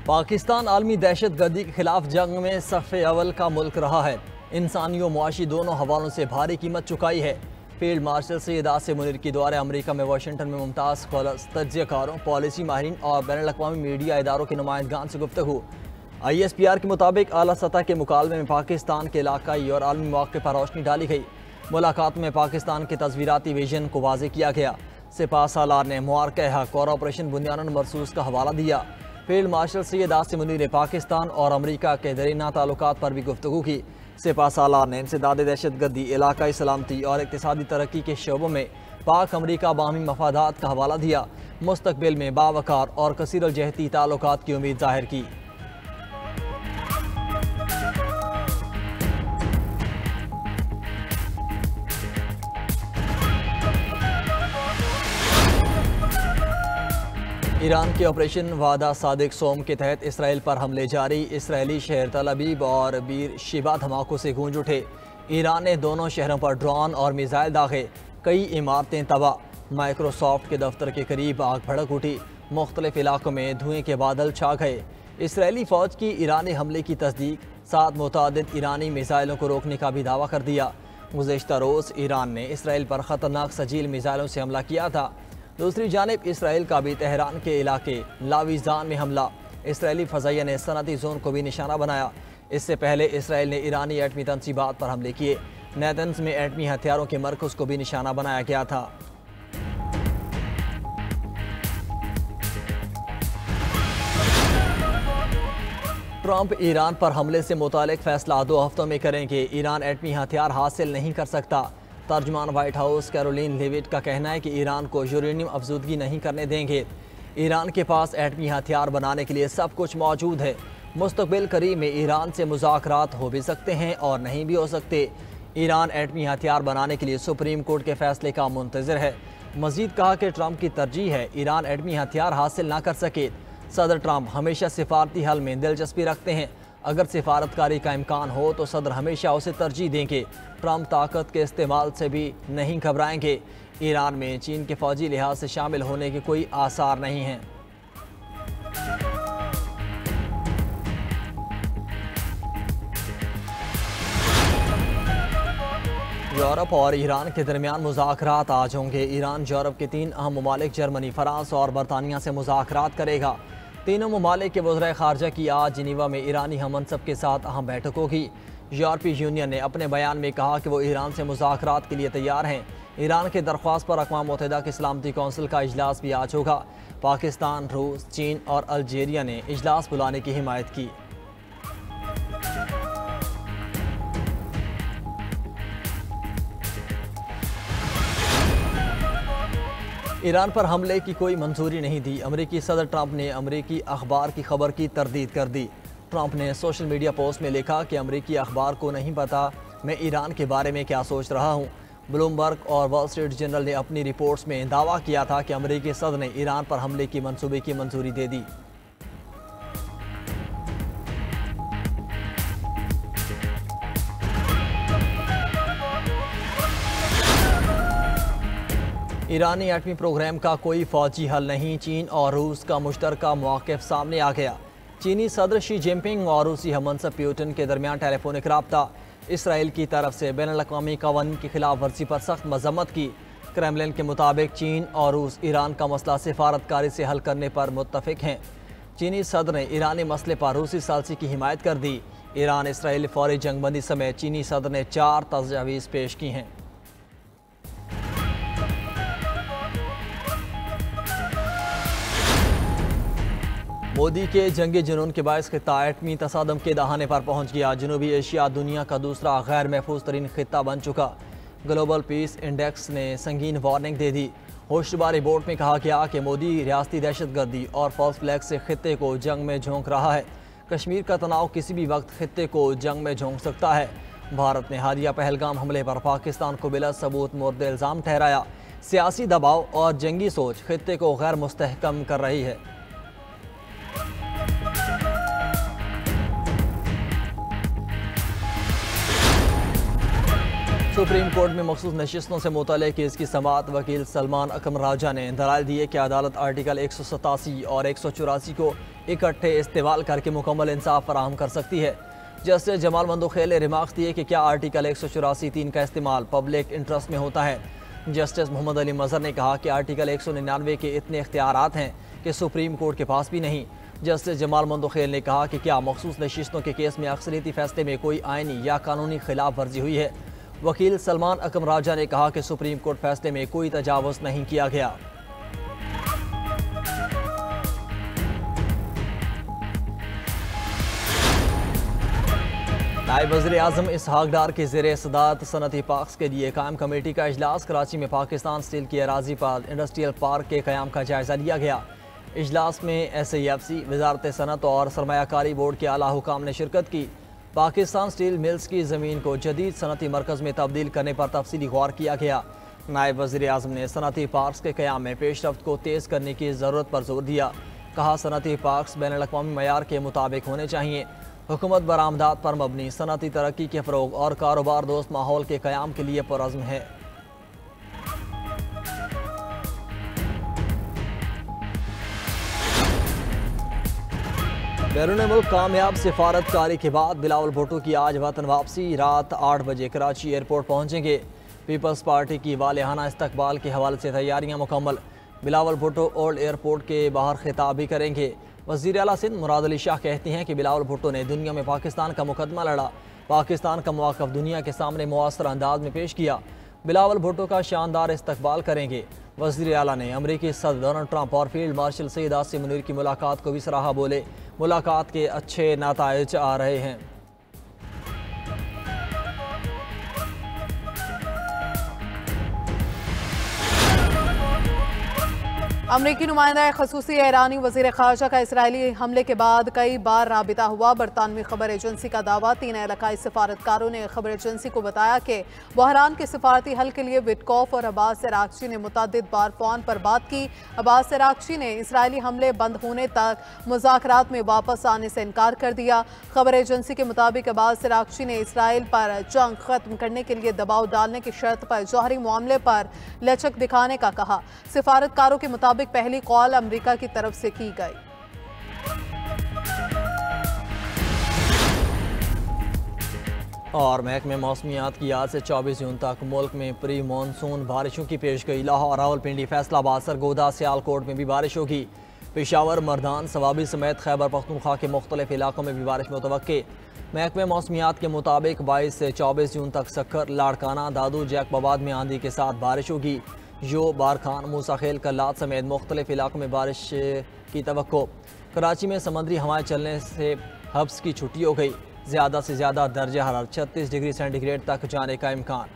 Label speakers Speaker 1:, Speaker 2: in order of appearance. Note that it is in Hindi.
Speaker 1: पाकिस्तान आलमी दहशत गर्दी के खिलाफ जंग में सफ़े अव्वल का मुल्क रहा है। इंसानी और मुआशी दोनों हवालों से भारी कीमत चुकाई है। फील्ड मार्शल सैयद आसिम मुनीर के द्वारा अमेरिका में वाशिंगटन में मुमताज़ स्कॉलर्स, तज्ज़ियाकारों, पॉलिसी माहिरीन और बैनुल अक़वामी मीडिया इदारों के नुमाइंदगान से गुफ्तगू। ISPR के मुताबिक आला सतह के मुकालमे में पाकिस्तान के इलाकाई और आलमी मौक़े पर रोशनी डाली गई। मुलाकात में पाकिस्तान के तस्वीराती विजन को वाज़ेह किया गया। सिपा सालार ने मुआरके हक और ऑपरेशन बुनियान मरसूस का हवाला दिया। फील्ड मार्शल सैयद आसिम मुनीर ने पाकिस्तान और अमरीका के दरीना ताल्लुकात पर भी गुफ्तगू की। सिपा सालार ने इंसदाद दहशत गर्दी, इलाकाई सलामती और इक़्तिसादी तरक्की के शोबों में पाक अमरीका बाहमी मफादात का हवाला दिया। मुस्तक़बिल में बावकार और कसीरुल जहती ताल्लुकात की उम्मीद जाहिर की। ईरान के ऑपरेशन वादा सादिक सोम के तहत इसराइल पर हमले जारी। इसराइली शहर तल अबीब और बीर शिबा धमाकों से गूंज उठे। ईरान ने दोनों शहरों पर ड्रोन और मिसाइल दागे। कई इमारतें तबाह। माइक्रोसॉफ्ट के दफ्तर के करीब आग भड़क उठी। मुख्तलिफ इलाकों में धुएं के बादल छा गए। इसराइली फ़ौज की ईरानी हमले की तस्दीक, 7 मुतअद्दिद ईरानी मिसाइलों को रोकने का भी दावा कर दिया। गुज़िश्ता रोज़ ईरान ने इसराइल पर ख़तरनाक सजील मिसाइलों से हमला किया था। दूसरी जानिब इसराइल का भी तेहरान के इलाके लाविजान में हमला। इसराइली फ़ज़ाइया ने सनती जोन को भी निशाना बनाया। इससे पहले इसराइल ने ईरानी एटमी तनसीबात पर हमले किए। नेतन्स में एटमी हथियारों के मरकज़ को भी निशाना बनाया गया था। ट्रंप ईरान पर हमले से मुतालिक फैसला 2 हफ्तों में करेंगे। ईरान एटमी हथियार हासिल नहीं कर सकता। तर्जुमान वाइट हाउस कैरोलिन लेविट का कहना है कि ईरान को यूरेनियम अफजूदगी नहीं करने देंगे। ईरान के पास एटमी हथियार बनाने के लिए सब कुछ मौजूद है। मुस्तक़बिल करीब में ईरान से मुज़ाकरात हो भी सकते हैं और नहीं भी हो सकते। ईरान एटमी हथियार बनाने के लिए सुप्रीम कोर्ट के फैसले का मुंतज़िर है। मज़ीद कहा कि ट्रंप की तरजीह है ईरान एटमी हथियार हासिल ना कर सके। सदर ट्रंप हमेशा सिफारती हल में दिलचस्पी रखते हैं। अगर सिफारतकारी का इम्कान हो तो सदर हमेशा उसे तरजीह देंगे। ट्रंप ताकत के इस्तेमाल से भी नहीं घबराएंगे। ईरान में चीन के फौजी लिहाज से शामिल होने के कोई आसार नहीं हैं। यूरोप और ईरान के दरमियान मुज़ाकरात आज होंगे। ईरान यूरोप के 3 अहम ममालिक जर्मनी, फ्रांस और बरतानिया से मुज़ाकरात करेगा। तीनों ममालिक के वज़ीर ख़ारजा की आज जिनीवा में ईरानी हममनसब के साथ अहम बैठक होगी। यूरोपीय यूनियन ने अपने बयान में कहा कि वो ईरान से मुज़ाकरात के लिए तैयार हैं। ईरान के दरख्वास्त पर अक़वाम मुत्तहिदा की सलामती कौंसिल का इजलास भी आज होगा। पाकिस्तान, रूस, चीन और अल्जीरिया ने इजलास बुलाने की हिमायत की। ईरान पर हमले की कोई मंजूरी नहीं दी। अमरीकी सदर ट्रंप ने अमरीकी अखबार की खबर की तरदीद कर दी। ट्रंप ने सोशल मीडिया पोस्ट में लिखा कि अमरीकी अखबार को नहीं पता मैं ईरान के बारे में क्या सोच रहा हूँ। ब्लूमबर्ग और वॉल स्ट्रीट जर्नल ने अपनी रिपोर्ट्स में दावा किया था कि अमरीकी सदर ने ईरान पर हमले की मंसूबे की मंजूरी दे दी। ईरानी एटमी प्रोग्राम का कोई फौजी हल नहीं। चीन और रूस का मुश्तरका मौक़िफ़ सामने आ गया। चीनी सदर शी जिनपिंग और रूसी हममनसब पुतिन के दरमियान टेलीफोनिक राब्ता। इसराइल की तरफ से बैनुल अक़वामी क़वानीन की खिलाफ वर्जी पर सख्त मज़म्मत की। क्रेमलिन के मुताबिक चीन और रूस ईरान का मसला सिफारतकारी से हल करने पर मुत्तफ़िक़ हैं। चीनी सदर ने ईरानी मसले पर रूसी सालिसी की हिमायत कर दी। ईरान इसराइल फ़ौरी जंगबंदी समेत चीनी सदर ने 4 तजवीज़ पेश की हैं। मोदी के जंगी जुनून के बायस खित्ता एटमी तसादम के दहाने पर पहुंच गया। जनूबी एशिया दुनिया का दूसरा गैर महफूज तरीन खित्ता बन चुका। ग्लोबल पीस इंडेक्स ने संगीन वार्निंग दे दी। होशबार रिपोर्ट में कहा गया कि मोदी रियासती दहशतगर्दी और फॉल्स फ्लैग से खित्ते को जंग में झोंक रहा है। कश्मीर का तनाव किसी भी वक्त खित्ते को जंग में झोंक सकता है। भारत ने हालिया पहलगाम हमले पर पाकिस्तान को बिला सबूत मुर्द इल्ज़ाम ठहराया। सियासी दबाव और जंगी सोच खित्ते को गैर मुस्तहकम कर रही है। सुप्रीम कोर्ट में मखसूस नशिस्तों से मुतल्लिक़ केस की समाअत वकील सलमान अकरम राजा ने दलाइल दिए कि अदालत आर्टिकल 187 और 184 को इकट्ठे इस्तेमाल करके मुकम्मल इंसाफ फराहम कर सकती है। जस्टिस जमाल मंदोखेल ने रिमार्क्स दिए कि क्या आर्टिकल 184(3) का इस्तेमाल पब्लिक इंटरेस्ट में होता है। जस्टिस मोहम्मद अली मजहर ने कहा कि आर्टिकल 199 के इतने इख्तियारात हैं कि सुप्रीम कोर्ट के पास भी नहीं। जस्टिस जमाल मंदोखेल ने कहा कि क्या मखसूस नशिस्तों के केस में अक्सरियती फैसले में कोई आइनी या कानूनी खिलाफ वर्जी हुई है। वकील सलमान अकरम राजा ने कहा कि सुप्रीम कोर्ट फैसले में कोई तजावुज़ नहीं किया गया। नायब वज़ीर आज़म इसहाक डार के ज़ेरे सदारत सनती पार्क्स के लिए कायम कमेटी का इजलास कराची में पाकिस्तान स्टील की अराजी पर इंडस्ट्रियल पार्क के क़याम का जायज़ा लिया गया। इजलास में SAFC, वजारत सनत और सरमायाकारी बोर्ड के आला हुकाम ने शिरकत की। पाकिस्तान स्टील मिल्स की ज़मीन को जदीद सनती मरकज़ में तब्दील करने पर तफसीली गौर किया गया। नायब वज़ीर आज़म ने सनती पार्क्स के क़याम में पेशरफ्त को तेज़ करने की ज़रूरत पर जोर दिया। कहा सनती पार्क्स बैनुल अक़वामी मयार के मुताबिक होने चाहिए। हुकूमत बरामदात पर मबनी सनती तरक्की के फ़रोग़ और कारोबार दोस्त माहौल के क़याम के लिए पुरअज़्म है। बैरून मुल्क कामयाब सिफारतकारी के बाद बिलावल भुट्टो की आज वतन वापसी। रात 8 बजे कराची एयरपोर्ट पहुंचेंगे। पीपल्स पार्टी की वालिहाना इस्तकबाल के हवाले से तैयारियां मुकम्मल। बिलावल भुट्टो ओल्ड एयरपोर्ट के बाहर खिताब भी करेंगे। वज़ीर आला सिंध मुराद अली शाह कहती हैं कि बिलावल भुट्टो ने दुनिया में पाकिस्तान का मुकदमा लड़ा, पाकिस्तान का मौक़िफ़ दुनिया के सामने मुआसर अंदाज में पेश किया। बिलावल भुट्टो का शानदार इस्तकबाल करेंगे। वज़ीर आला ने अमरीकी सदर डोनाल्ड ट्रंप और फील्ड मार्शल सईद आसिम मुनीर की मुलाकात को भी सराहा। बोले मुलाकात के अच्छे नताइज आ रहे हैं।
Speaker 2: अमरीकी नुमाइंदा खसूसी ईरानी वज़ीर ख़ारजा का इसराइली हमले के बाद कई बार राबिता हुआ। बरतानवी खबर एजेंसी का दावा। 3 इलाकाई सफारतकारों ने खबर एजेंसी को बताया कि बहरान के सफारती हल के लिए विटकॉफ और अब्बास अराग़ची ने मुतअद्दिद बार फ़ोन पर बात की। अब्बास अराग़ची ने इसराइली हमले बंद होने तक मुज़ाकरात में वापस आने से इनकार कर दिया। खबर एजेंसी के मुताबिक अब्बास अराग़ची ने इसराइल पर जंग ख़त्म करने के लिए दबाव डालने की शर्त पर जौहरी मामले पर लचक दिखाने का कहा। सिफारतकारों के मुताबिक पहली कॉल अमेरिका की तरफ से की गई।
Speaker 1: और महकमे मौसमियात की आज से 24 जून तक मुल्क में प्री मानसून बारिशों की पेशगोई। लाहौर, रावलपिंडी, फैसलाबाद, सरगोदा, सियालकोट में भी बारिश होगी। पेशावर, मर्दान, सवाबी समेत खैबर पख्तूनख्वा के मुख्तलिफ इलाकों में भी बारिश मुतवक्के। महकमे मौसमियात के मुताबिक 22 से 24 जून तक सक्कर, लाड़काना, दादू, जैकबाबाद में आंधी के साथ बारिश होगी। जो, बारखान, मूसाखेल, कल्लात समेत मुख्तलिफ इलाकों में बारिश की तवक्को। कराची में समंदरी हवाएं चलने से हब्स की छुट्टी हो गई। ज़्यादा से ज़्यादा दर्जा हरारत 36 डिग्री सेंटीग्रेड तक जाने का इम्कान।